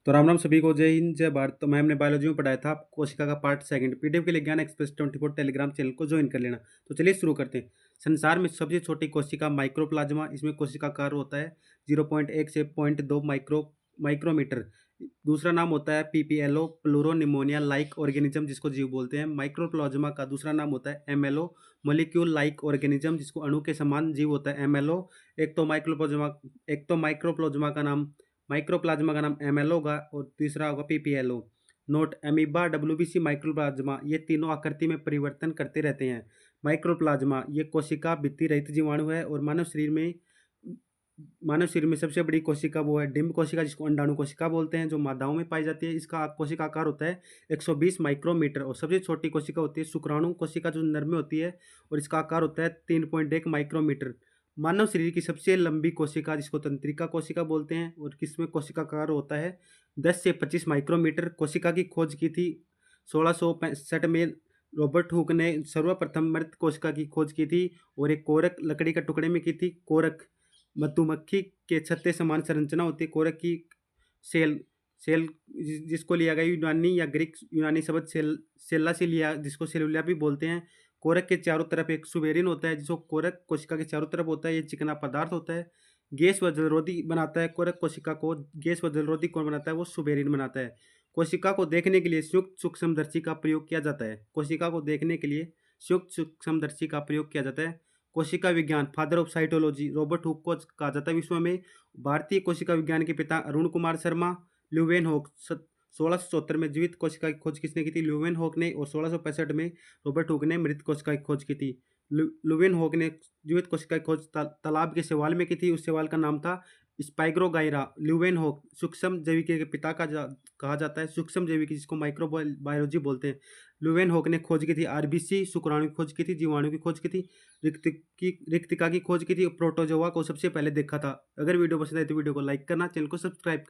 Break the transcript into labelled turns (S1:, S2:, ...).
S1: तो राम राम सभी को, जय हिंद जय भारत। तो मैं हमने बायोलॉजी में पढ़ाया था कोशिका का पार्ट सेकंड। पीडीएफ के लिए ज्ञान एक्सप्रेस 24 टेलीग्राम चैनल को ज्वाइन कर लेना। तो चलिए शुरू करते हैं। संसार में सबसे छोटी कोशिका माइक्रोप्लाज्मा, इसमें कोशिका का आकार होता है 0.1 से 0.2 माइक्रोमीटर। दूसरा नाम होता है PPLO, pleuro pneumonia like organism, जिसको जीव बोलते हैं। माइक्रोप्लाज्मा का दूसरा नाम होता है एमएलओ, मोलिक्यूल लाइक ऑर्गेनिज्म, जिसको अणु के समान जीव होता है एमएलओ। एक तो माइक्रोप्लाज्मा का नाम एमएलओ होगा और तीसरा होगा PPLO. Note: amoeba, WBC, mycoplasma, ये तीनों आकृति में परिवर्तन करते रहते हैं। माइक्रोप्लाज्मा ये कोशिका भित्ति रहित जीवाणु है और मानव शरीर में सबसे बड़ी कोशिका वो है डिम्ब कोशिका, जिसको अंडाणु कोशिका बोलते हैं, जो मादाओं में पाई जाती है। इसका कोशिका आकार होता है 120 माइक्रोमीटर। और सबसे छोटी कोशिका होती है शुक्राणु कोशिका, जो नर में होती है, और इसका आकार होता है 3.1 माइक्रोमीटर। मानव शरीर की सबसे लंबी कोशिका, जिसको तंत्रिका कोशिका बोलते हैं, और किसमें कोशिका आकार होता है 10 से 25 माइक्रोमीटर। कोशिका की खोज की थी 1665 में। रॉबर्ट हुक ने सर्वप्रथम मृत कोशिका की खोज की थी और एक कोरक लकड़ी के टुकड़े में की थी। कोरक मधुमक्खी के छत्ते समान संरचना होती है कोरक की। सेल सेल जिसको लिया गया यूनानी या ग्रीक यूनानी शब्द सेल्ला से लिया, जिसको सेलुला भी बोलते हैं। कोरक के चारों तरफ एक सुबेरिन होता है, जिसको कोरक कोशिका के चारों तरफ होता है। ये चिकना पदार्थ होता है, गैस व जलरोधी बनाता है। कोरक कोशिका को गैस व जलरोधी कौन बनाता है? वो सुबेरिन बनाता है। कोशिका को देखने के लिए संयुक्त सूक्ष्मदर्शी का प्रयोग किया जाता है। कोशिका को देखने के लिए संयुक्त सूक्ष्मदर्शी का प्रयोग किया जाता है। कोशिका विज्ञान, father of cytology, Robert Hooke को कहा जाता है विश्व में भारतीय कोशिका विज्ञान के पिता। अरुण कुमार शर्मा। ल्यूवेनहॉक 1674 में जीवित कोशिका की खोज किसने की थी? ल्यूवेनहॉक ने। और 1665 में रॉबर्ट हुक ने मृत कोशिका की खोज की थी। ल्यूवेनहॉक ने जीवित कोशिका की खोज तालाब के शैवाल में की थी। उस शैवाल का नाम था स्पाइग्रोगाइरा। ल्यूवेनहॉक सूक्ष्म जैविकी के पिता कहा जाता है। सूक्ष्म जैविकी, जिसको माइक्रोबायोलॉजी बोलते हैं। ल्यूवेनहॉक ने खोज की थी आरबीसी, शुक्राणु की खोज की थी, जीवाणु की खोज की थी, रिक्तिका की खोज की थी, और प्रोटोजोआ को सबसे पहले देखा था। अगर वीडियो पसंद आए तो वीडियो को लाइक करना, चैनल को सब्सक्राइब करना।